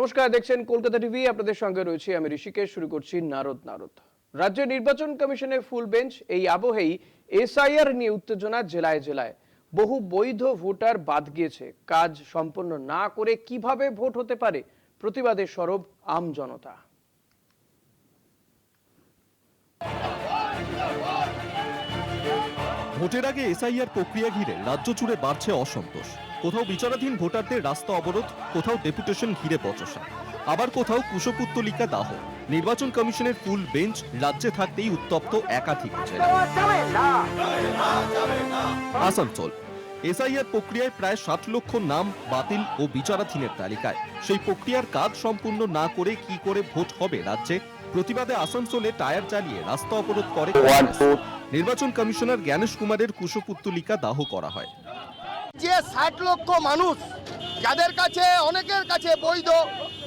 নমস্কার, দেখছেন কলকাতা টিভি। আপনাদের সঙ্গে রয়েছে আমি ঋষিকেশ। শুরু করছি নারদ। রাজ্য নির্বাচন কমিশনের ফুল বেঞ্চ। এই আবহেই এসআইআর নিয়ে উত্তেজনা জেলায় জেলায়। বহু বৈধ ভোটার বাদ গিয়েছে। কাজ সম্পন্ন না করে কিভাবে ভোট হতে পারে? প্রতিবাদে সরব আম জনতা। ভোটের আগে এসআইআর প্রক্রিয়া ঘিরে রাজ্য জুড়ে বাড়ছে অসন্তোষ। কোথাও বিচারাধীন ভোটারদের রাস্তা অবরোধ, কোথাও ডেপুটেশন ঘিরে বচসা, আবার কোথাও কুশপুত্তলিকা দাহ। নির্বাচন কমিশনের ফুল বেঞ্চ রাজ্যে থাকতেই উত্তপ্ত একাধিক জেলা। আসানসোল এসআইআর প্রক্রিয়ায় প্রায় 60 লক্ষ নাম বাতিল ও বিচারাধীনের তালিকায়। সেই প্রক্রিয়ার কাজ সম্পূর্ণ না করে কি করে ভোট হবে রাজ্যে? প্রতিবাদে আসানসোলে টায়ার জ্বালিয়ে রাস্তা অবরোধ করে নির্বাচন কমিশনার জ্ঞানেশ কুমারের কুশপুত্তলিকা দাহ করা হয়। যে 60 লক্ষ মানুষ যাদের কাছে অনেকের কাছে বৈধ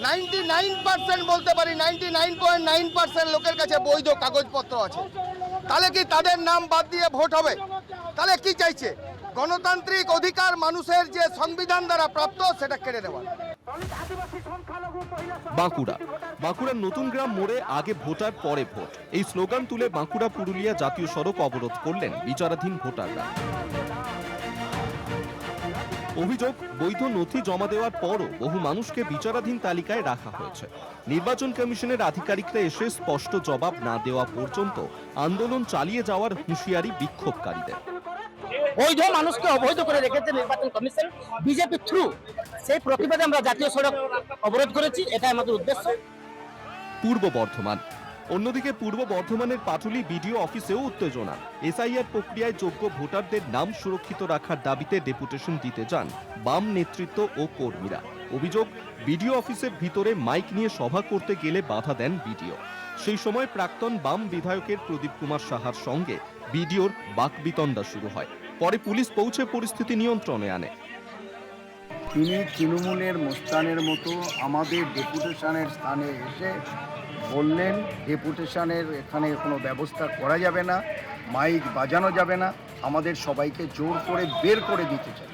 99% বলতে পারি 99.9% লোকের কাছে বৈধ কাগজপত্র আছে, তাহলে কি তাদের নাম বাদ দিয়ে ভোট হবে? তাহলে কি চাইছে? গণতান্ত্রিক অধিকার মানুষের যে সংবিধান দ্বারা প্রাপ্ত সেটা কেড়ে নেওয়া। বাঁকুড়ার নতুন গ্রাম মোড়ে আগে ভোটার পরে ভোট, এই স্লোগান তুলে বাঁকুড়া পুরুলিয়া জাতীয় সড়ক অবরোধ করলেন বিচারাধীন ভোটাররা। অভিযোগ, বৈধ নথি জমা দেওয়ার পরও বহু মানুষকে বিচারাধীন তালিকায় রাখা হয়েছে। নির্বাচন কমিশনের আধিকারিকরা এসে স্পষ্ট জবাব না দেওয়া পর্যন্ত আন্দোলন চালিয়ে যাওয়ার হুঁশিয়ারি বিক্ষোভকারীদের। বৈধ মানুষকে অবৈধ করে রেখেছে নির্বাচন কমিশন বিজেপি থ্রু। সেই প্রতিবাদে আমরা জাতীয় সড়ক অবরোধ করেছি, এটা আমাদের উদ্দেশ্য। পূর্ব বর্ধমান। অন্যদিকে পূর্ব বর্ধমানের পাটুলি বিডিও অফিসেও উত্তেজনা। এসআইআর প্রক্রিয়ায় যোগ্য ভোটারদের নাম সুরক্ষিত রাখার দাবিতে ডেপুটেশন দিতে যান বাম নেতৃত্ব ও কর্মীরা। অভিযোগ, বিডিও অফিসের ভিতরে মাইক নিয়ে সভা করতে গেলে বাধা দেন বিডিও। সেই সময় প্রাক্তন বাম বিধায়কের প্রদীপ কুমার সাহার সঙ্গে বিডিওর বাকবিতণ্ডা শুরু হয়। পরে পুলিশ পৌঁছে পরিস্থিতি নিয়ন্ত্রণে আনে। তিনি তৃণমূলের মোস্তানের মতো আমাদের ডেপুটেশনের স্থানে এসে বললেন ডেপুটেশনের এখানে কোনো ব্যবস্থা করা যাবে না, মাইক বাজানো যাবে না, আমাদের সবাইকে জোর করে বের করে দিতে চাই।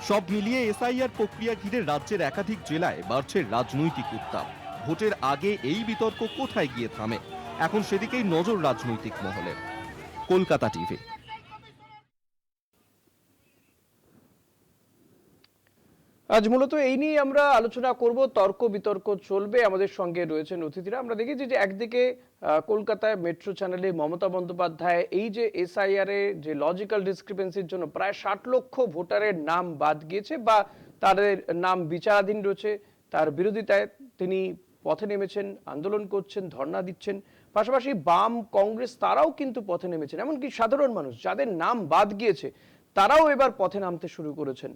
সব মিলিয়ে এসআইআর প্রক্রিয়া ঘিরে রাজ্যের একাধিক জেলায় বাড়ছে রাজনৈতিক উত্তাপ। ভোটের আগে এই বিতর্ক কোথায় গিয়ে থামে, এখন সেদিকেই নজর রাজনৈতিক মহলের। কলকাতা টিভি। আজ মূলত এই নিয়ে আমরা আলোচনা করব, তর্ক বিতর্ক চলবে। আমাদের সঙ্গে রয়েছেন অতিথিরা। আমরা দেখেছি যে একদিকে কলকাতায় মেট্রো চ্যানেলে মমতা বন্দ্যোপাধ্যায় এই যে এসআইআর এর যে লজিক্যাল ডিসক্রিপেন্সির জন্য প্রায় 60 লক্ষ ভোটারের নাম বাদ গিয়েছে বা তাদের নাম বিচারাধীন রয়েছে, তার বিরোধিতায় তিনি পথে নেমেছেন, আন্দোলন করছেন, ধর্ণা দিচ্ছেন। পাশাপাশি বাম, কংগ্রেস তারাও কিন্তু পথে নেমেছেন। এমনকি সাধারণ মানুষ যাদের নাম বাদ গিয়েছে তারাও এবার পথে নামতে শুরু করেছেন।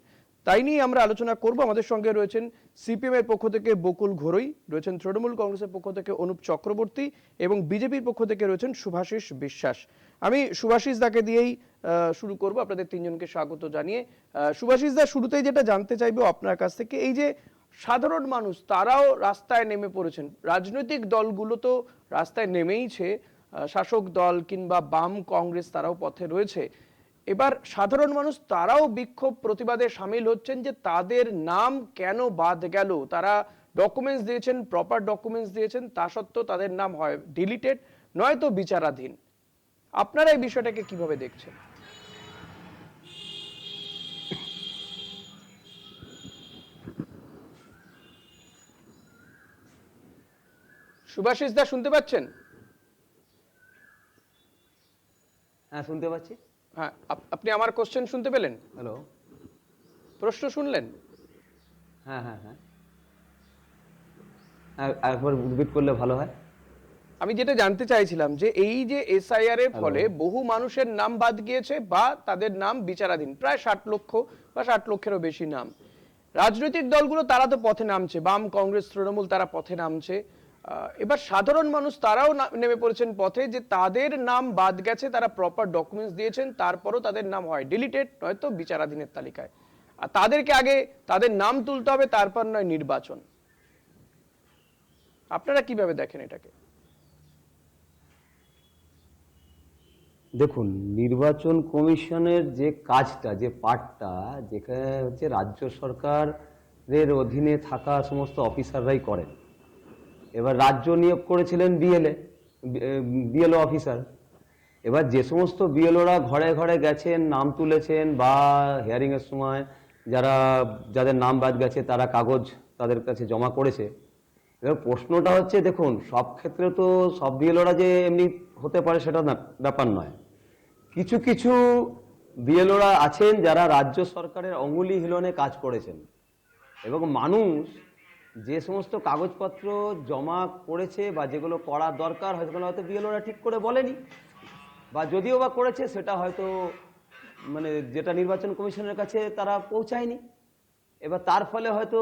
তাই নিয়ে আমরা আলোচনা করব। আমাদের সঙ্গে রয়েছেন সিপিএম এর পক্ষ থেকে বকুল ঘোরই, রয়েছেন তৃণমূল কংগ্রেসের পক্ষ থেকে অনুপ চক্রবর্তী এবং বিজেপির পক্ষ থেকে রয়েছেন শুভাশিস বিশ্বাস। আমি শুভাশিস দাকে দিয়েই শুরু করব, আপনাদের তিনজনকে স্বাগত জানিয়ে। শুভাশিস দা, শুরুতেই যেটা জানতে চাইবো আপনার কাছ থেকে, এই যে সাধারণ মানুষ তারাও রাস্তায় নেমে পড়েছেন, রাজনৈতিক দলগুলো তো রাস্তায় নেমেইছে, শাসক দল কিংবা বাম, কংগ্রেস তারাও পথে রয়েছে। এবার সাধারণ মানুষ তারাও বিক্ষোভ প্রতিবাদে সামিল হচ্ছেন যে তাদের নাম কেন বাদ গেল। তারা ডকুমেন্টস দিয়েছেন, প্রপার ডকুমেন্টস দিয়েছেন, তা সত্ত্বেও তাদের নাম হয় ডিলিটেড, নয়তো বিচারাধীন। আপনারা এই বিষয়টাকে কিভাবে দেখছেন? শুভাশিস দা শুনতে পাচ্ছেন? হ্যাঁ, শুনতে পাচ্ছি। হ্যাঁ, আপনি আমার কোশ্চেন শুনতে পেলেন? হ্যালো, প্রশ্ন শুনলেন? হ্যাঁ হ্যাঁ হ্যাঁ হ্যাঁ, একবার রিপিট করলে ভালো হয়। আমি যেটা জানতে চাইছিলাম যে এই যে এসআইআর এর ফলে বহু মানুষের নাম বাদ গিয়েছে বা তাদের নাম বিচারাধীন, প্রায় 60 লক্ষ বা 60 লক্ষেরও বেশি নাম। রাজনৈতিক দলগুলো তারা তো পথে নামছে, বাম, কংগ্রেস, তৃণমূল তারা পথে নামছে। এবার সাধারণ মানুষ তারাও নেমে পড়েছেন পথে যে তাদের নাম বাদ গেছে, তারা প্রপার ডকুমেন্টস দিয়েছেন, তারপরও তাদের নাম হয় ডিলিটেড নয়তো বিচারাধীনের তালিকায়। আর তাদেরকে আগে তাদের নাম তুলতে হবে, তারপর নয় নির্বাচন। আপনারা কিভাবে দেখেন এটাকে? দেখুন, নির্বাচন কমিশনের যে কাজটা, যে পার্টটা, যেখানে হচ্ছে রাজ্য সরকার এর অধীনে থাকা সমস্ত অফিসাররাই করেন। এবার রাজ্য নিয়োগ করেছিলেন বিএলও অফিসার। এবার যে সমস্ত বিএলওরা ঘরে ঘরে গেছেন, নাম তুলেছেন, বা হিয়ারিংয়ের সময় যাদের নাম বাদ গেছে তারা কাগজ তাদের কাছে জমা করেছে। এবার প্রশ্নটা হচ্ছে, দেখুন, সব ক্ষেত্রে তো সব বিএলওরা যে এমনি হতে পারে সেটা না, ব্যাপার নয়। কিছু কিছু বিএলওরা আছেন যারা রাজ্য সরকারের অঙ্গুলি হিলনে কাজ করেছেন, এবং মানুষ যে সমস্ত কাগজপত্র জমা করেছে বা যেগুলো করা দরকার সেগুলো হয়তো বিএলওরা ঠিক করে বলেনি, বা যদিও বা করেছে সেটা হয়তো মানে যেটা নির্বাচন কমিশনের কাছে তারা পৌঁছায়নি। এবার তার ফলে হয়তো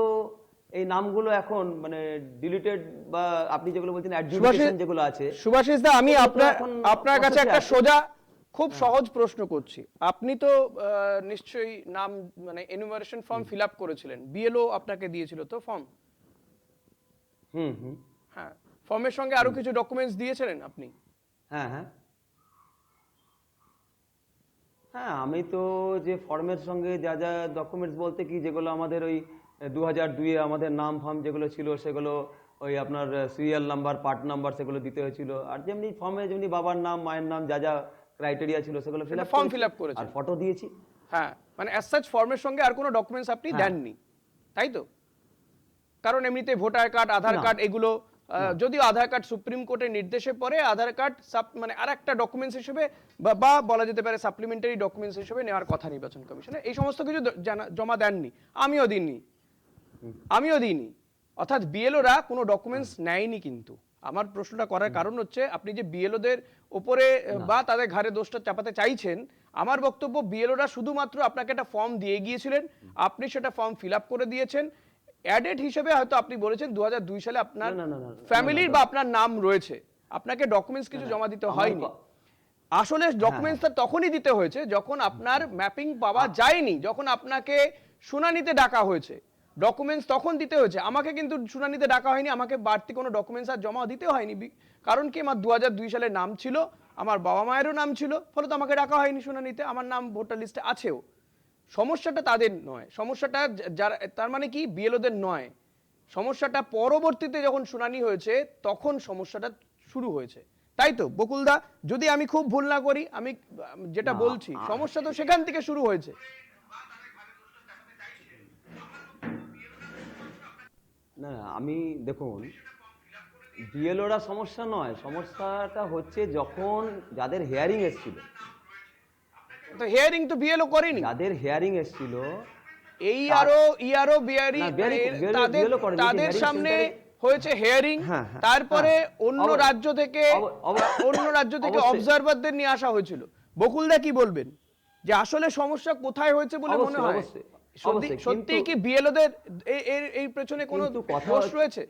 এই নামগুলো এখন মানে ডিলিটেড, বা আপনি যেগুলো বলছেন অ্যাডজুডিকেশন যেগুলো আছে। সুভাষিস দা, আমি আপনার কাছে একটা সোজা খুব সহজ প্রশ্ন করছি। আপনি তো নিশ্চয়ই নাম মানে এনুমারেশন ফর্ম ফিল আপ করেছিলেন, বিএলও আপনাকে দিয়েছিল তো ফর্ম? হুম হুম হ্যাঁ, ফর্মের সঙ্গে আরো কিছু ডকুমেন্টস দিয়েছিলেন আপনি? হ্যাঁ হ্যাঁ হ্যাঁ, আমি তো যে ফর্মের সঙ্গে যা যা ডকুমেন্টস বলতে কি, যেগুলো আমাদের ওই 2002-এ আমাদের নাম ফার্ম যেগুলো ছিল সেগুলো, ওই আপনার সিরিয়াল নাম্বার, পার্ট নাম্বার, সেগুলো দিতে হয়েছিল। আর যেমনি ফর্মে যেমনি বাবার নাম, মায়ের নাম, যা যা ক্রাইটেরিয়া ছিল সেগুলো ফর্ম ফিল আপ করেছেন আর ফটো দিয়েছি। হ্যাঁ, মানে অ্যাজ সাচ ফর্মের সঙ্গে আর কোনো ডকুমেন্টস আপনি দেননি, তাই তো? কারণ এমনিতে ভোটার কার্ড, আধার কার্ড, এগুলো যদিও আধার কার্ড সুপ্রিম কোর্টের নির্দেশে পরে আধার কার্ড মানে আর একটা ডকুমেন্টস হিসেবে বা বলা যেতে পারে সাপ্লিমেন্টারি ডকুমেন্টস হিসেবে নেওয়ার কথা নির্বাচন কমিশনে, এই সমস্ত কিছু জমা দেননি। আমিও দিইনি। অর্থাৎ বিএলওরা কোনো ডকুমেন্টস নেয়নি। কিন্তু আমার প্রশ্নটা করার কারণ হচ্ছে, আপনি যে বিএলওদের উপরে বা তাদের ঘাড়ে দোষটা চাপাতে চাইছেন, আমার বক্তব্য বিএলওরা শুধুমাত্র আপনাকে একটা ফর্ম দিয়ে গিয়েছিলেন, আপনি সেটা ফর্ম ফিল আপ করে দিয়েছেন। অ্যাডেড হিসেবে হয়তো আপনি বলেছেন 2002 সালে আপনার ফ্যামিলির বা আপনার নাম রয়েছে, আপনাকে ডকুমেন্টস কিছু জমা দিতে হয়নি। আসলে ডকুমেন্টসটা তখনই দিতে হয়েছে যখন আপনার ম্যাপিং পাওয়া যায়নি, যখন আপনাকে শুনানিতে ডাকা হয়েছে, ডকুমেন্টস তখন দিতে হয়েছে। আমাকে কিন্তু শুনানিতে ডাকা হয়নি, আমাকে বাড়তি কোনো ডকুমেন্টস আর জমা দিতে হয়নি। কারণ কি, আমার 2002 সালে নাম ছিল, আমার বাবা মায়েরও নাম ছিল, ফলে তো আমাকে ডাকা হয়নি শুনানিতে, আমার নাম ভোটার লিস্টে আছেও। সমস্যাটা তাদের নয়, সমস্যাটা যারা, তার মানে কি বিএলওদের নয়, সমস্যাটা পরবর্তীতে যখন শুনানি হয়েছে তখন সমস্যাটা শুরু হয়েছে, তাই তো বকুলদা? যদি আমি খুব ভুল না করি, আমি যেটা বলছি, সমস্যা তো সেখান থেকে শুরু হয়েছে। না, আমি দেখুন, বিএলওরা সমস্যা নয়, সমস্যাটা হচ্ছে যখন যাদের হিয়ারিং এসেছিল, তো হিয়ারিং তো বিএলও করেনি, যাদের হিয়ারিং এসেছিল তাদের সামনে হয়েছে হিয়ারিং, তারপরে অন্য রাজ্য থেকে অবজারভারদের নিয়ে আসা হয়েছিল। বকুলদা কি বলবেন যে আসলে সমস্যা কোথায় হয়েছে বলে মনে হয়? সত্যি কি বিএলওদের এই পেছনে কোনো দোষ রয়েছে?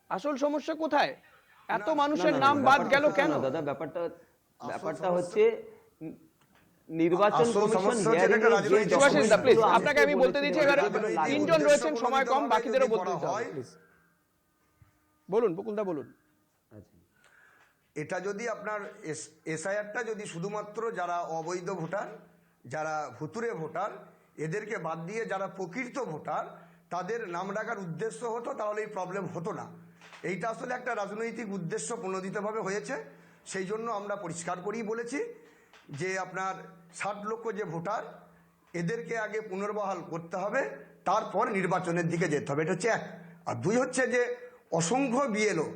আসল সমস্যা কোথায়? এত মানুষের নাম বাদ গেল কেন? দাদা, ব্যাপারটা হচ্ছে নির্বাচন কমিশন হিয়ারিং এ প্লিজ আপনাকে আমি বলতে দিচ্ছি, এবার তিনজন রয়েছেন, সময় কম, বাকিদেরও বলতে দিতে হবে, প্লিজ বলুন বকুলদা, বলুন। এটা যদি আপনার এসআইআরটা যদি শুধুমাত্র যারা অবৈধ ভোটার, যারা ভুতুরে ভোটার, এদেরকে বাদ দিয়ে যারা প্রকৃত ভোটার তাদের নাম ডাকার উদ্দেশ্য হতো, তাহলে এই প্রবলেম হতো না। এইটা আসলে একটা রাজনৈতিক উদ্দেশ্য প্রণোদিতভাবে হয়েছে। সেই জন্য আমরা পরিষ্কার করেই বলেছি যে আপনার 60 লক্ষ যে ভোটার, এদেরকে আগে পুনর্বহাল করতে হবে, তারপর নির্বাচনের দিকে যেতে হবে। এটা হচ্ছে এক। আর দুই হচ্ছে যে অসংখ্য বিএলও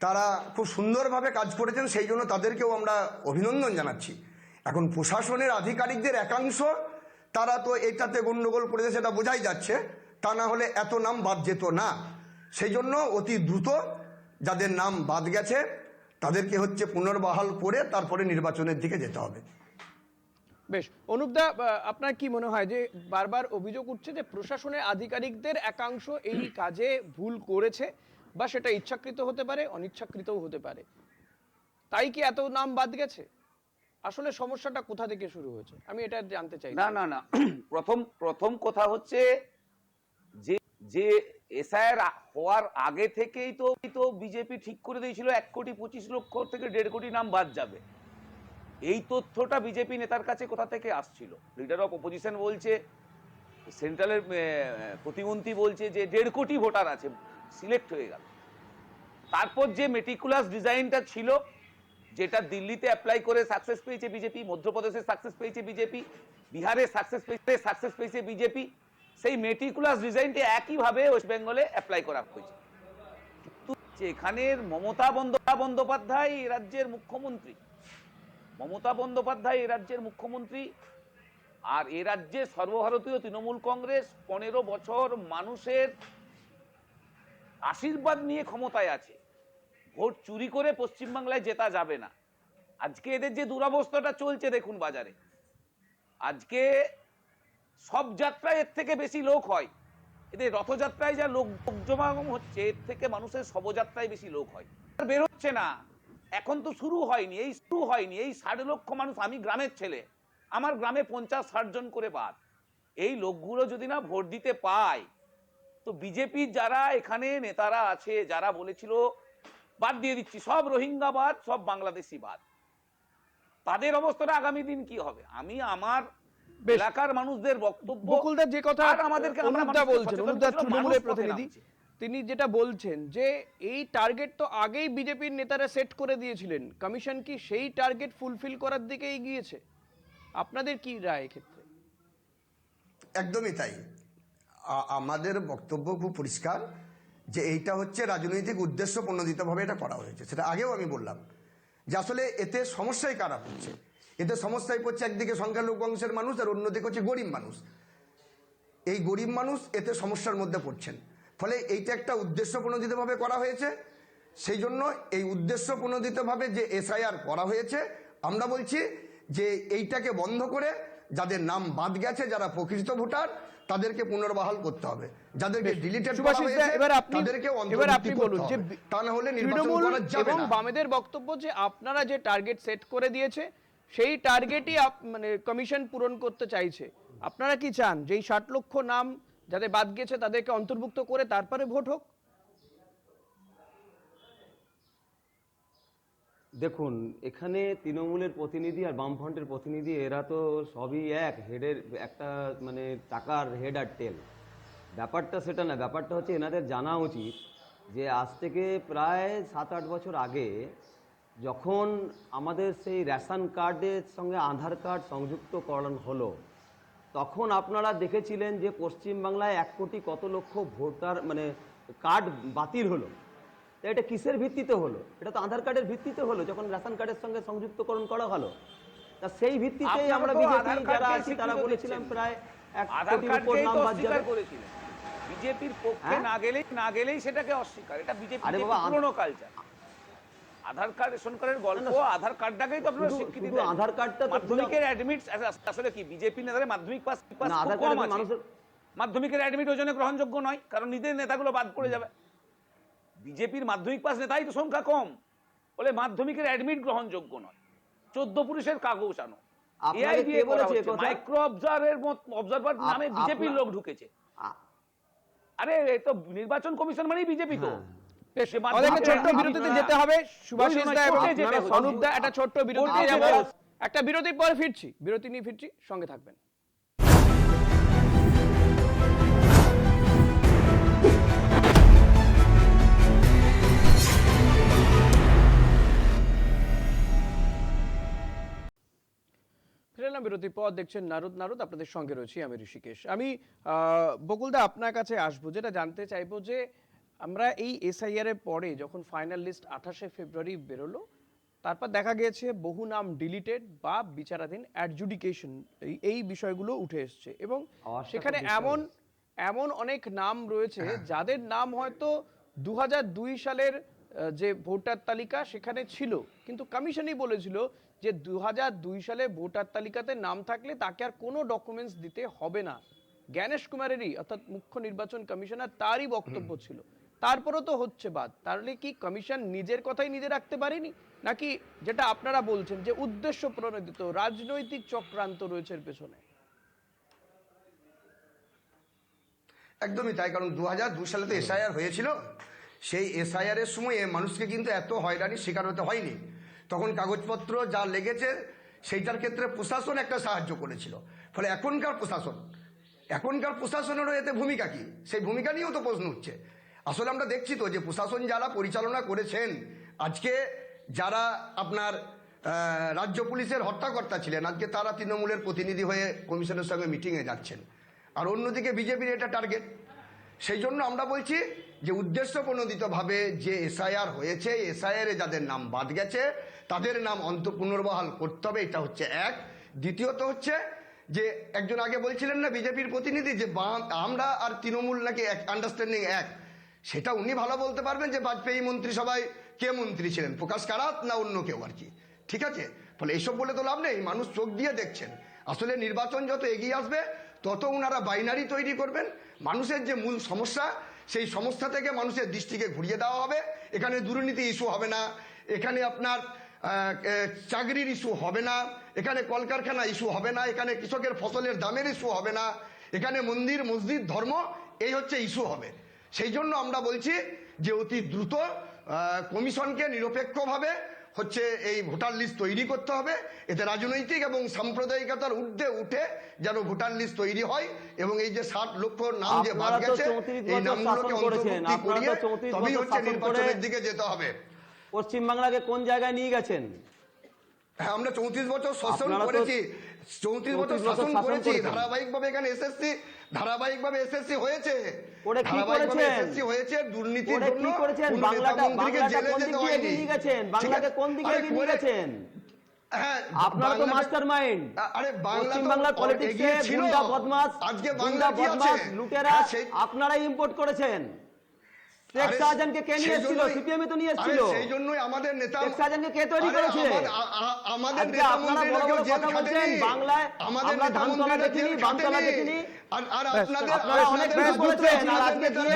তারা খুব সুন্দরভাবে কাজ করেছেন, সেই জন্য তাদেরকেও আমরা অভিনন্দন জানাচ্ছি। এখন প্রশাসনের আধিকারিকদের একাংশ তারা তো এটাতে গণ্ডগোল করেছে, সেটা বোঝাই যাচ্ছে, তা না হলে এত নাম বাদ যেত না। সেই জন্য অতি দ্রুত যাদের নাম বাদ গেছে তাদেরকে হচ্ছে পুনর্বহাল করে তারপরে নির্বাচনের দিকে যেতে হবে। বেশ, অনুপদা, আপনার কি মনে হয় যে বারবার অভিযোগ উঠছে যে প্রশাসনের আধিকারিকদের একাংশ এই কাজে ভুল করেছে, বা সেটা ইচ্ছাকৃত হতে পারে, অনিচ্ছাকৃতও হতে পারে, তাই কি এত নাম বাদ গেছে? আসলে সমস্যাটা কোথা থেকে শুরু হয়েছে আমি এটা জানতে চাই। না প্রথম কথা হচ্ছে যে এসআইআর হওয়ার আগে থেকেই তো বিজেপি ঠিক করে দিয়েছিল 1,25,00,000 থেকে 1.5 কোটি নাম বাদ যাবে। এই তথ্যটা বিজেপি নেতার কাছে কোথা থেকে আসছিল? লিডার অফ অপোজিশন বলছে সেন্ট্রালের প্রতিমন্ত্রী বলছে যে 1.5 কোটি ভোটার আছে, সিলেক্ট হয়ে গেল। তারপর যে মেটিকুলাস ডিজাইনটা ছিল, যেটা দিল্লিতে অ্যাপ্লাই করে সাকসেস পেয়েছে বিজেপি, মধ্যপ্রদেশে সাকসেস পেয়েছে বিজেপি, বিহারে সাকসেস পেয়েছে বিজেপি, সেই মেটিকুলাস ডিজাইনটা একইভাবে ওয়েস্ট বেঙ্গলে অ্যাপ্লাই করা হয়েছে। কিন্তু এখানের মমতা বন্দ্যোপাধ্যায় এই রাজ্যের মুখ্যমন্ত্রী, মমতা বন্দ্যোপাধ্যায় এই রাজ্যের মুখ্যমন্ত্রী, আর এ রাজ্যে সর্বভারতীয় তৃণমূল কংগ্রেস 15 বছর মানুষের আশীর্বাদ নিয়ে ক্ষমতায় আছে। ভোট চুরি করে পশ্চিমবাংলায় জেতা যাবে না। আজকে এদের যে দুরবস্থাটা চলছে দেখুন বাজারে, আজকে সব যাত্রায় এর থেকে বেশি লোক হয়, এদের রথযাত্রায় যা লোক জমাগম হচ্ছে এর থেকে মানুষের শবযাত্রায় বেশি লোক হয়। বেরোচ্ছে না, এখন তো শুরু হয়নি, এই 60 লক্ষ মানুষ। আমি গ্রামের ছেলে, আমার গ্রামে 50-60 জন করে বাদ। এই লোকগুলো যদি না ভোট দিতে পায়, তো বিজেপির যারা এখানে নেতারা আছে, যারা বলেছিল বাদ দিয়ে দিচ্ছি, সব রোহিঙ্গা বাদ, সব বাংলাদেশি বাদ, তাদের অবস্থাটা আগামী দিন কি হবে? আমি আমার বেশ। এলাকার মানুষদের বক্তব্য, বকুলদা যে কথা আর আমাদেরকে আমরা অনুপদা মানুষকে বলছেন, সচেতন অনুপদা করছিলাম, তৃণমূলের মানুষ পথে প্রতিনিধি, নামছে। তিনি যেটা বলছেন যে এই টার্গেট তো আগেই বিজেপির নেতারা সেট করে দিয়েছিলেন, কমিশন কি সেই টার্গেট ফুলফিল করার দিকে এগিয়েছে? আপনাদের কি রায় এক্ষেত্রে? একদমই তাই। আমাদের বক্তব্য খুব পরিষ্কার যে এইটা হচ্ছে রাজনৈতিক উদ্দেশ্য প্রণোদিতভাবে এটা করা হয়েছে। সেটা আগেও আমি বললাম যে আসলে এতে সমস্যায় কারা পড়ছে, এতে সমস্যায় পড়ছে একদিকে সংখ্যালঘু অংশের মানুষ আর অন্যদিকে হচ্ছে গরিব মানুষ। এই গরিব মানুষ এতে সমস্যার মধ্যে পড়ছেন, ফলে এইটা একটা উদ্দেশ্য প্রণোদিতভাবে করা হয়েছে। সেই জন্য এই উদ্দেশ্য প্রণোদিতভাবে যে এসআইআর করা হয়েছে, আমরা বলছি যে এইটাকে বন্ধ করে যাদের নাম বাদ গেছে, যারা প্রকৃত ভোটার, তাদেরকে পুনর্বহাল করতে হবে। যাদেরকে ডিলিটেড করা সুভাষিস দা, হয়েছে এবার আপনি তাদেরকে বলুন অন্তর্ভুক্তি যে করতে হবে, তা না হলে নির্বাচন তৃণমূল করা যাবে এবং না। বামেদের বক্তব্য যে আপনারা যে টার্গেট সেট করে দিয়েছে সেই টার্গেটই মানে কমিশন পূরণ করতে চাইছে। আপনারা কি চান যে এই 60 লক্ষ নাম যাদের বাদ গেছে তাদেরকে অন্তর্ভুক্ত করে তারপরে ভোট হোক? দেখুন, এখানে তৃণমূলের প্রতিনিধি আর বামফ্রন্টের প্রতিনিধি এরা তো সবই এক হেডের, একটা মানে টাকার হেড আর টেল। ব্যাপারটা সেটা না, ব্যাপারটা হচ্ছে এনাদের জানা উচিত যে আজ থেকে প্রায় 7-8 বছর আগে যখন আমাদের সেই রেশন কার্ডের সঙ্গে আধার কার্ড সংযুক্তকরণ হলো, তখন আপনারা দেখেছিলেন যে পশ্চিমবাংলায় 1 কোটি কত লক্ষ ভোটার মানে কার্ড বাতিল হলো। তা এটা কিসের ভিত্তিতে হলো? এটা তো আধার কার্ডের ভিত্তিতে হলো, যখন রেশন কার্ডের সঙ্গে সংযুক্তকরণ করা হলো। তা সেই ভিত্তিতেই আপনারা আমরা তো বিজেপি আধার যারা কার্ডকে আছি তারা স্বীকৃতি বলেছিলাম দিচ্ছেন। প্রায় 1 আধার কোটির উপর কার্ডকেই নাম তো বাদ অস্বীকার যাবে। করেছিলেন। বিজেপির পক্ষে হ্যাঁ? না গেলেই সেটাকে অস্বীকার। এটা বিজেপি আরে বাবা, পুরনো কালচার। আধার কার্ড রেশন কার্ডের গল্প, আধার কার্ডটাকেই তো আপনারা স্বীকৃতি শুধু দেন। আধার কার্ডটা তো মাধ্যমিকের অ্যাডমিট আসলে কি বিজেপি নেতাদের মাধ্যমিক পাস না, আধার কম কার্ডে আছে। মানুষের মাধ্যমিকের অ্যাডমিট ওই জন্য গ্রহণযোগ্য নয়, কারণ নিজের নেতাগুলো বাদ পড়ে যাবে। বিজেপির মাধ্যমিক পাস নেতাই তো সংখ্যা কম, বলে মাধ্যমিকের অ্যাডমিট গ্রহণযোগ্য নয়। 14 পুরুষের কাগজ আনো, আপনাকে এআই কে দিয়ে করা বলেছে এ হচ্ছে। কথা? মাইক্রো অবজারভার নামে বিজেপির লোক ঢুকেছে। আরে এ তো নির্বাচন কমিশন মানেই বিজেপি তো। বেশ, সে আমাদেরকে মাধ্যমিকের ছোট্ট আপনারা- বিরতিতে যেতে হবে। সুভাষিস দা এবং কোর্টে যেতে হবে। অনুপ দা একটা ছোট্ট বিরতিতে কোর্টে যাব। যেতে হবে। একটা বিরতির পরে ফিরছি, বিরতি নিয়ে ফিরছি, সঙ্গে থাকবেন। ফিরলাম বিরতির পর, দেখছেন নারদ আপনাদের সঙ্গে রয়েছি আমি ঋষিকেশ। আমি বকুলদা আপনার কাছে আসবো, যেটা জানতে চাইবো যে আমরা এই এসআইআর এর পরে যখন ফাইনাল লিস্ট 28শে ফেব্রুয়ারি বেরোলো, তারপর দেখা গিয়েছে বহু নাম ডিলিটেড বা বিচারাধীন, অ্যাডজুডিকেশন, এই বিষয়গুলো উঠে এসছে এবং সেখানে এমন অনেক নাম রয়েছে যাদের নাম হয়তো 2002 সালের যে ভোটার তালিকা সেখানে ছিল, কিন্তু কমিশনই বলেছিল যে 2002 সালে ভোটার তালিকাতে নাম থাকলে তাকে আর কোনো ডকুমেন্টস দিতে হবে না। জ্ঞানেশ কুমারেরই, অর্থাৎ মুখ্য নির্বাচন কমিশনার, তারই বক্তব্য ছিল। তারপরও তো হচ্ছে বাদ। তাহলে কি কমিশন নিজের কথাই নিজে রাখতে পারেনি, নাকি যেটা আপনারা বলছেন যে উদ্দেশ্য প্রণোদিত রাজনৈতিক চক্রান্ত রয়েছে এর পেছনে? একদমই তাই, কারণ 2002 সালে তো এসআইআর হয়েছিল। সেই এসআইআর এর সময় মানুষকে কিন্তু এত হয়রানির শিকার হতে হয়নি। তখন কাগজপত্র যা লেগেছে সেইটার ক্ষেত্রে প্রশাসন একটা সাহায্য করেছিল। ফলে এখনকার প্রশাসন এখনকার প্রশাসনেরও এতে ভূমিকা কি, সেই ভূমিকা নিয়েও তো প্রশ্ন উঠছে। আসলে আমরা দেখছি তো যে প্রশাসন যারা পরিচালনা করেছেন, আজকে যারা আপনার রাজ্য পুলিশের হর্তাকর্তা ছিলেন, আজকে তারা তৃণমূলের প্রতিনিধি হয়ে কমিশনের সঙ্গে মিটিংয়ে যাচ্ছেন, আর অন্যদিকে বিজেপির এটা টার্গেট। সেই জন্য আমরা বলছি যে উদ্দেশ্যপ্রণোদিতভাবে যে এসআইআর হয়েছে, এসআইআরে যাদের নাম বাদ গেছে তাদের নাম পুনর্বহাল করতে হবে, এটা হচ্ছে এক। দ্বিতীয়ত হচ্ছে যে একজন আগে বলছিলেন না বিজেপির প্রতিনিধি যে আমরা আর তৃণমূল নাকি আন্ডারস্ট্যান্ডিং এক, সেটা উনি ভালো বলতে পারবেন যে বাজপেয়ী মন্ত্রিসভায় কে মন্ত্রী ছিলেন, প্রকাশ কারাত না অন্য কেউ আর কি। ঠিক আছে, ফলে এইসব বলে তো লাভ নেই, মানুষ চোখ দিয়ে দেখছেন। আসলে নির্বাচন যত এগিয়ে আসবে তত ওনারা বাইনারি তৈরি করবেন। মানুষের যে মূল সমস্যা, সেই সমস্যা থেকে মানুষের দৃষ্টিকে ঘুরিয়ে দেওয়া হবে। এখানে দুর্নীতি ইস্যু হবে না, এখানে আপনার চাকরির ইস্যু হবে না, এখানে কলকারখানা ইস্যু হবে না, এখানে কৃষকের ফসলের দামের ইস্যু হবে না, এখানে মন্দির মসজিদ ধর্ম এই হচ্ছে ইস্যু হবে। সেই জন্য আমরা বলছি যে অতি দ্রুত কমিশনকে নিরপেক্ষভাবে হচ্ছে এই ভোটার লিস্ট তৈরি করতে হবে। এতে রাজনৈতিক এবং সাম্প্রদায়িকতার ঊর্ধ্বে উঠে যেন ভোটার লিস্ট তৈরি হয়, এবং এই যে 60 লক্ষ নাম যে বাদ গেছে এই নামগুলোকে অন্তর্ভুক্তি করিয়ে তবেই হচ্ছে নির্বাচনের দিকে যেতে হবে। পশ্চিমবাংলাকে কোন জায়গায় নিয়ে গেছেন? হ্যাঁ, আমরা 34 বছর শাসন করেছি, 34 বছর শাসন করেছি ধারাবাহিকভাবে। এখানে এসএসসি ধারাবাহিকভাবে এসএসসি হয়েছে, ধারাবাহিকভাবে এসএসসি হয়েছে। দুর্নীতির জন্য মন্ত্রীকে জেলে যেতে হয়নি। বাংলাকে কোন দিকে এগিয়ে নিয়ে গেছেন? হ্যাঁ, আপনারা তো মাস্টারমাইন্ড। আরে পশ্চিমবাংলার পলিটিক্সে গুন্ডা বদমাশ, আজকে বাংলা কি আছে? লুটেরা আপনারাই ইম্পোর্ট করেছেন। শেখ শাহজাহানকে কে নিয়ে এসেছিল? সিপিএমই তো নিয়ে এসেছিল। সেই জন্যই আমাদের নেতা শেখ শাহজাহানকে কে তৈরি করেছে? আমাদের নেতা মন্ত্রীরা কেউ জেল খাটেনি, বাংলায় আমাদের ধানতলা দেখিনি, বামতলা দেখিনি। আর আপনাদের আপনারা অনেক কিছু করেছেন, আর আজকে দিয়ে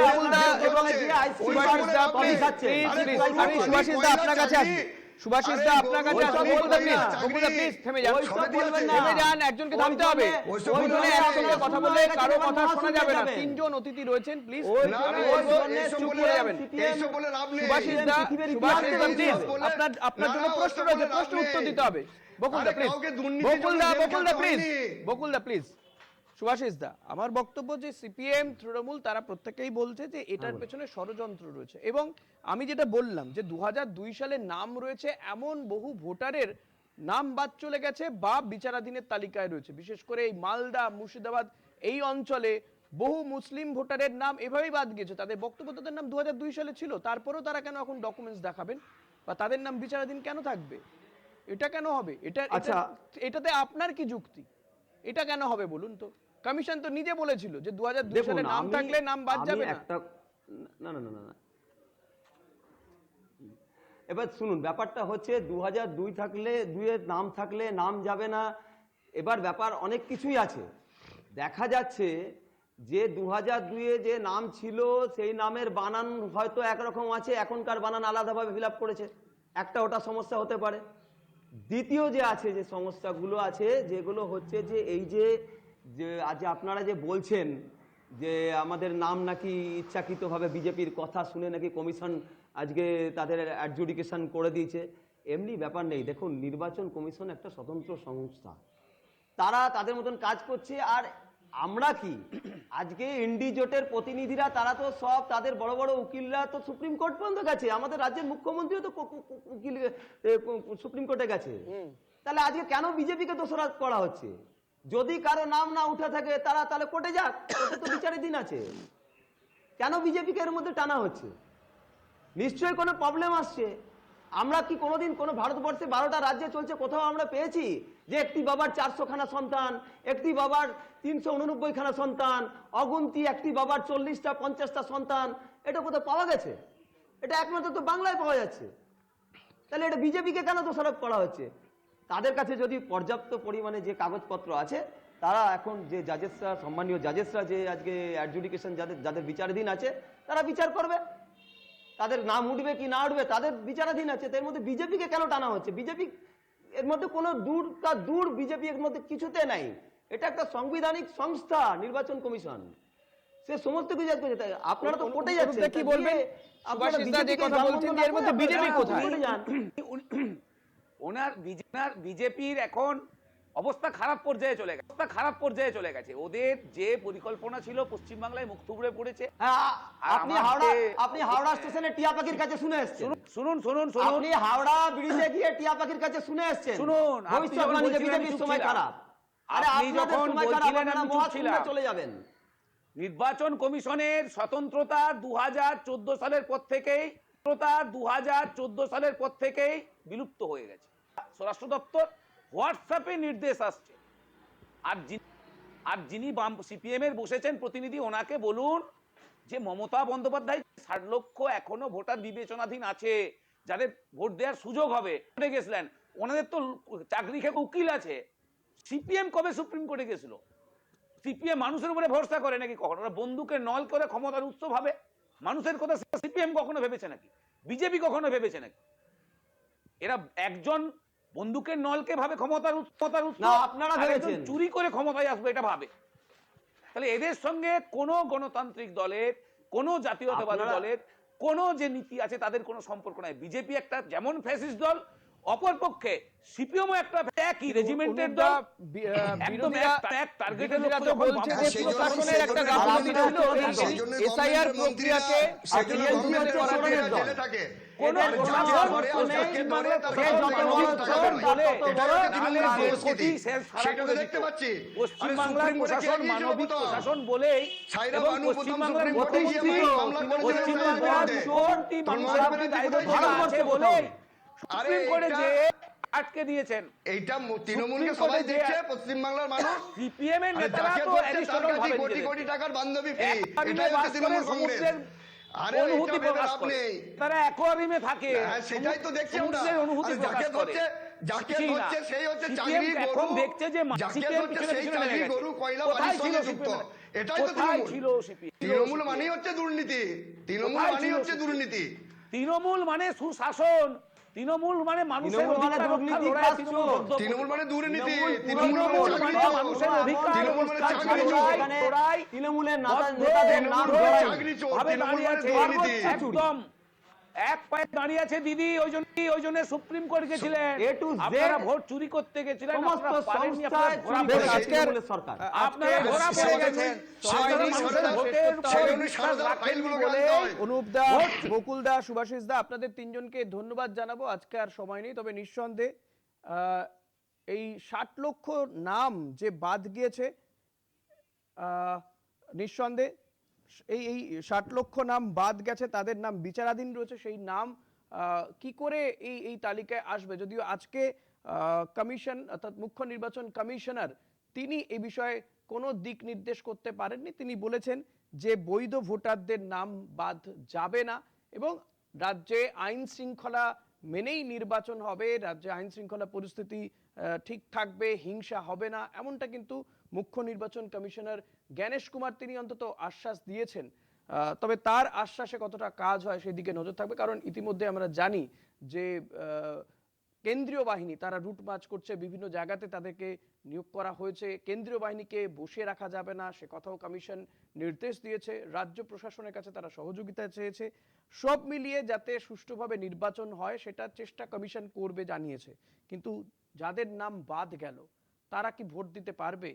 এবং দিয়ে আইসিসি কফি খাচ্ছে। আমি সুভাষিস দা আপনার কাছে আসি, সুভাষিস দা আপনার কাছে আসি। বকুলদা প্লিজ থেমে যান, থেমে যান, একজনকে থামতে হবে। দুজনে একসঙ্গে কথা বলে কারো কথা শোনা যাবে না। তিনজন অতিথি রয়েছেন, প্লিজ চুপ করে যাবেন। সুভাষিস দা প্লিজ, আপনার জন্য প্রশ্ন রয়েছে, প্রশ্ন উত্তর দিতে হবে। Bakulda please, Bakulda please. সুভাষিস দা, আমার বক্তব্য যে সিপিএম তৃণমূল তারা প্রত্যেকেই বলছে যে এটার পেছনে ষড়যন্ত্র রয়েছে, এবং আমি যেটা বললাম যে 2002 সালে নাম রয়েছে এমন বহু ভোটারের নাম বাদ চলে গেছে বা বিচারাধীনের তালিকায় রয়েছে। বিশেষ করে এই মালদা মুর্শিদাবাদ এই অঞ্চলে বহু মুসলিম ভোটারের নাম এভাবেই বাদ গেছে। তাদের বক্তব্য তাদের নাম 2002 সালে ছিল, তারপরেও তারা কেন এখন ডকুমেন্টস দেখাবেন বা তাদের নাম বিচারাধীন কেন থাকবে? এটা কেন হবে? এটাতে আপনার কি যুক্তি? এটা কেন হবে বলুন তো? কমিশন তো নিজে বলেছিল যে 2002 সালে নাম থাকলে নাম বাদ যাবে না। না না না না, এবার শুনুন, ব্যাপারটা হচ্ছে 2002 থাকলে, 2-এর নাম থাকলে নাম যাবে না। এবার ব্যাপার অনেক কিছুই আছে। দেখা যাচ্ছে যে 2002-এ যে নাম ছিল সেই নামের বানান হয়তো একরকম আছে, এখনকার বানান আলাদাভাবে ফিল আপ করেছে, একটা ওটা সমস্যা হতে পারে। দ্বিতীয় যে আছে, যে সমস্যাগুলো আছে যেগুলো হচ্ছে যে এই যে আজ আপনারা যে বলছেন যে আমাদের নাম নাকি ইচ্ছাকৃতভাবে বিজেপির কথা শুনে নাকি কমিশন আজকে তাদের অ্যাডজুডিকেশন করে দিয়েছে, এমনি ব্যাপার নেই। দেখুন, নির্বাচন কমিশন একটা স্বতন্ত্র সংস্থা, তারা তাদের মতন কাজ করছে। আর আমরা কি আজকে ইন্ডি জোটের প্রতিনিধিরা, তারা তো সব তাদের বড় বড় উকিলরা তো সুপ্রিম কোর্ট পর্যন্ত গেছে, আমাদের রাজ্যের মুখ্যমন্ত্রীও তো উকিল সুপ্রিম কোর্টে গেছে। তাহলে আজকে কেন বিজেপিকে দোষারোপ করা হচ্ছে? যদি কারো নাম না উঠে থাকে তারা তাহলে কোর্টে যাক, কোর্টে তো বিচারের দিন আছে। কেন বিজেপিকে এর মধ্যে টানা হচ্ছে? নিশ্চয়ই কোনো প্রবলেম আসছে। আমরা কি কোনোদিন কোনো ভারতবর্ষে 12টা রাজ্যে চলছে কোথাও আমরা পেয়েছি যে একটি বাবার 400 খানা সন্তান, একটি বাবার 389 খানা সন্তান, অগুন্তি একটি বাবার 40টা 50টা সন্তান? এটা কোথাও পাওয়া গেছে? এটা একমাত্র তো বাংলায় পাওয়া যাচ্ছে। তাহলে এটা বিজেপিকে কেন দোষারোপ করা হচ্ছে? তাদের কাছে যদি পর্যাপ্ত পরিমাণে যে কাগজপত্র আছে, তারা এখন যে জাজেসরা, সম্মানীয় জাজেসরা যে আজকে অ্যাডজুডিকেশন যাদের বিচারাধীন আছে, তারা বিচার করবে। তাদের নাম উঠবে কি না উঠবে তাদের বিচারাধীন আছে। এর মধ্যে বিজেপিকে কেন টানা হচ্ছে? বিজেপি এর মধ্যে কোনো দূর বিজেপি এর মধ্যে কিছুতে নাই। এটা একটা সাংবিধানিক সংস্থা, নির্বাচন কমিশন, সে সমস্ত কিছু করছে। আপনারা তো কোর্টে যাচ্ছেন, কি বলবেন? আপনারা এর মধ্যে বিজেপি কোথায়? ওনার বিজেপির এখন অবস্থা খারাপ পর্যায়ে চলে গেছে ওদের যে পরিকল্পনা ছিল পশ্চিমবাংলায় মুখ থুবড়ে পড়েছে। আপনি হাওড়া স্টেশনে টিয়া পাখির কাছে শুনে এসেছেন। শুনুন আপনি হাওড়া ব্রিজে গিয়ে টিয়া পাখির কাছে শুনে এসেছেন। শুনুন, আপনি ভবিষ্যৎবাণী যে বিজেপির সময় খারাপ। আরে আপনি আপনাদের যখন সময় খারাপ, বলছিলেন আপনারা আমি চুপ মহাশূন্যে ছিলাম। চলে যাবেন। নির্বাচন কমিশনের স্বতন্ত্রতা 2014 সালের পর থেকেই বিলুপ্ত হয়ে গেছে। স্বরাষ্ট্র দপ্তর হোয়াটসঅ্যাপে নির্দেশ আসছে, আর যিনি বাম সিপিএম এর বসেছেন প্রতিনিধি, ওনাকে বলুন যে মমতা বন্দ্যোপাধ্যায় 60 লক্ষ এখনো ভোটার বিবেচনাধীন আছে, যাদের ভোট দেওয়ার সুযোগ হবে গেছিলেন, ওনাদের তো চাকরি খেয়ে উকিল আছে। সিপিএম কবে সুপ্রিম কোর্টে গেছিল? সিপিএম মানুষের উপরে ভরসা করে নাকি কখনো? ওরা বন্দুকের নল করে ক্ষমতার উৎস ভাবে? মানুষের কথা সিপিএম কখনো ভেবেছে নাকি? বিজেপি কখনো ভেবেছে নাকি? এরা একজন বন্দুকের নলকে ভাবে ক্ষমতার উৎস, না, আপনারা ভেবেছেন। চুরি করে ক্ষমতায় আসবে এটা ভাবে। তাহলে এদের সঙ্গে কোনো গণতান্ত্রিক দলের, কোনো জাতীয়তাবাদী দলের কোনো যে নীতি আছে তাদের কোনো সম্পর্ক নাই। বিজেপি একটা যেমন ফ্যাসিস্ট দল, অপরপক্ষে সিপিএমও একটা একই রেজিমেন্টের দল। একদম এক টার্গেটের বিরোধীরা তো বলছে যে প্রশাসনের একটা গাফিলতি ছিল এই এসআইআর প্রক্রিয়াকে implement করার জন্য। কোন প্রশাসন পশ্চিমবাংলার প্রশাসন মানবিক প্রশাসন বলেই এবং পশ্চিমবাংলার মানুষের দায়িত্ব আছে বলেই সুপ্রিম কোর্টে যে আটকে দিয়েছেন। এইটা তৃণমূলকে সবাই দেখছে, পশ্চিমবাংলার মানুষ। সিপিএম এর নেতারা তো অ্যারিস্টটল ভাবে কোটি কোটি টাকার বান্ধবী ফ্রি, এটাই এটাই হচ্ছে তৃণমূল কংগ্রেস। আরে অনুভূতি প্রকাশ লাভ করে নেই, তারা অ্যাকোয়ারিয়ামে থাকে। হ্যাঁ সেটাই তো দেখছি আমরা। সমুদ্রের অনুভূতি আর প্রকাশ করে। যাকে ধরছে সেই হচ্ছে CPM চাকরি গরু, এখন দেখছে যে যাকে CPM ধরছে পিছনে সেই পিছনে চাকরি লেগে গেছে। গরু কয়লা কোথায় বাড়ির সঙ্গে ছিল যুক্ত। CPM? এটাই তো কোথায় তৃণমূল। ছিল CPM? তৃণমূল মানেই হচ্ছে দুর্নীতি, তৃণমূল কোথায় মানেই ছিল হচ্ছে CPM? দুর্নীতি। তৃণমূল মানে সুশাসন, তৃণমূল মানে মানুষের তৃণমূল মানে অধিকার রক্ষার দুর্নীতি লড়াই, কাজ তৃণমূল চোর। বদ্ধ তৃণমূল মানে দুর্নীতি, তৃণমূল মানে মানুষের অধিকার, তৃণমূল মানে চাকরি লড়াই, তৃণমূলের বদ্ধ, নেতাদের নাম ধরাই চাকরি চোর, ভাবে তৃণমূল দাঁড়িয়ে মানে আছে। দুর্নীতি। একদম এক পায়ে দাঁড়িয়ে আছে দিদি, ওই জন্য সুপ্রিম কোর্ট গেছিলেন। A to Z আপনারা ভোট চুরি করতে গেছিলেন, সমস্ত আপনারা পারেননি, সংস্থায় আপনারা ধরা চুরি পড়ে করেছে গেছেন। তৃণমূলের সরকার। আপনারা ধরা পড়ে গেছেন। আপনারা মানুষের ভোটের উপর বিশ্বাস রাখেননি বলে অনুপ দা, বকুল দা, সুভাষিস দা, আপনাদের তিনজনকে ধন্যবাদ জানাবো। আজকে আর সময় নেই, তবে নিঃসন্দেহে এই 60 লক্ষ নাম যে বাদ গিয়েছে, নিঃসন্দেহে এই 60 লক্ষ নাম বাদ গেছে, তাদের নাম বিচারাধীন রয়েছে। সেই নাম কি করে এই তালিকায় আসবে? যদিও আজকে কমিশন অর্থাৎ মুখ্য নির্বাচন কমিশনার তিনি এই বিষয়ে কোনো দিক নির্দেশ করতে পারেননি। তিনি বলেছেন যে বৈধ ভোটারদের নাম বাদ যাবে না এবং রাজ্যে আইন শৃঙ্খলা মেনেই নির্বাচন হবে, রাজ্যে আইন শৃঙ্খলা পরিস্থিতি ঠিক থাকবে, হিংসা হবে না, এমনটা কিন্তু মুখ্য নির্বাচন কমিশনার জ্ঞানেশ কুমার তিনি অন্তত আশ্বাস দিয়েছেন। তবে তার আশ্বাসে কতটা কাজ হয় সেদিকে নজর থাকবে, কারণ ইতিমধ্যে আমরা জানি যে কেন্দ্রীয় বাহিনী তারা রুট মার্চ করছে, বিভিন্ন জায়গাতে তাদেরকে নিয়োগ করা হয়েছে। কেন্দ্রীয় বাহিনীকে বসিয়ে রাখা যাবে না সে কথাও কমিশন নির্দেশ দিয়েছে। রাজ্য প্রশাসনের কাছে তারা সহযোগিতা চেয়েছে। সব মিলিয়ে যাতে সুষ্ঠুভাবে নির্বাচন হয় সেটার চেষ্টা কমিশন করবে জানিয়েছে। কিন্তু যাদের নাম বাদ গেল তারা কি ভোট দিতে পারবে?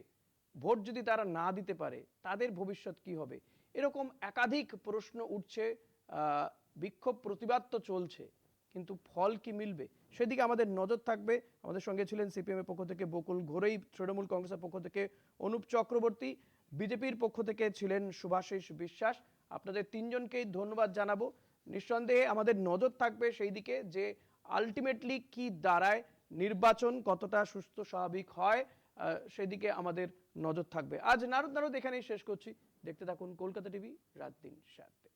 ভোট যদি তারা না দিতে পারে তাদের ভবিষ্যৎ কি হবে? এরকম একাধিক প্রশ্ন উঠছে। বিক্ষোভ প্রতিবাদ তো চলছে, কিন্তু ফল কি মিলবে সেদিকে আমাদের নজর থাকবে। আমাদের সঙ্গে ছিলেন সিপিএম এর পক্ষ থেকে বকুল ঘোরই, তৃণমূল কংগ্রেসের পক্ষ থেকে অনুপ চক্রবর্তী, বিজেপির পক্ষ থেকে ছিলেন শুভাশিস বিশ্বাস। আপনাদের তিনজনকেই ধন্যবাদ জানাবো। নিঃসন্দেহে আমাদের নজর থাকবে সেই দিকে যে আলটিমেটলি কি দাঁড়ায়, নির্বাচন কতটা সুস্থ স্বাভাবিক হয়, সেদিকে আমাদের নজর থাকবে। আজ নারদ এখানেই শেষ করছি। দেখতে থাকুন কলকাতা টিভি, রাত 3 7।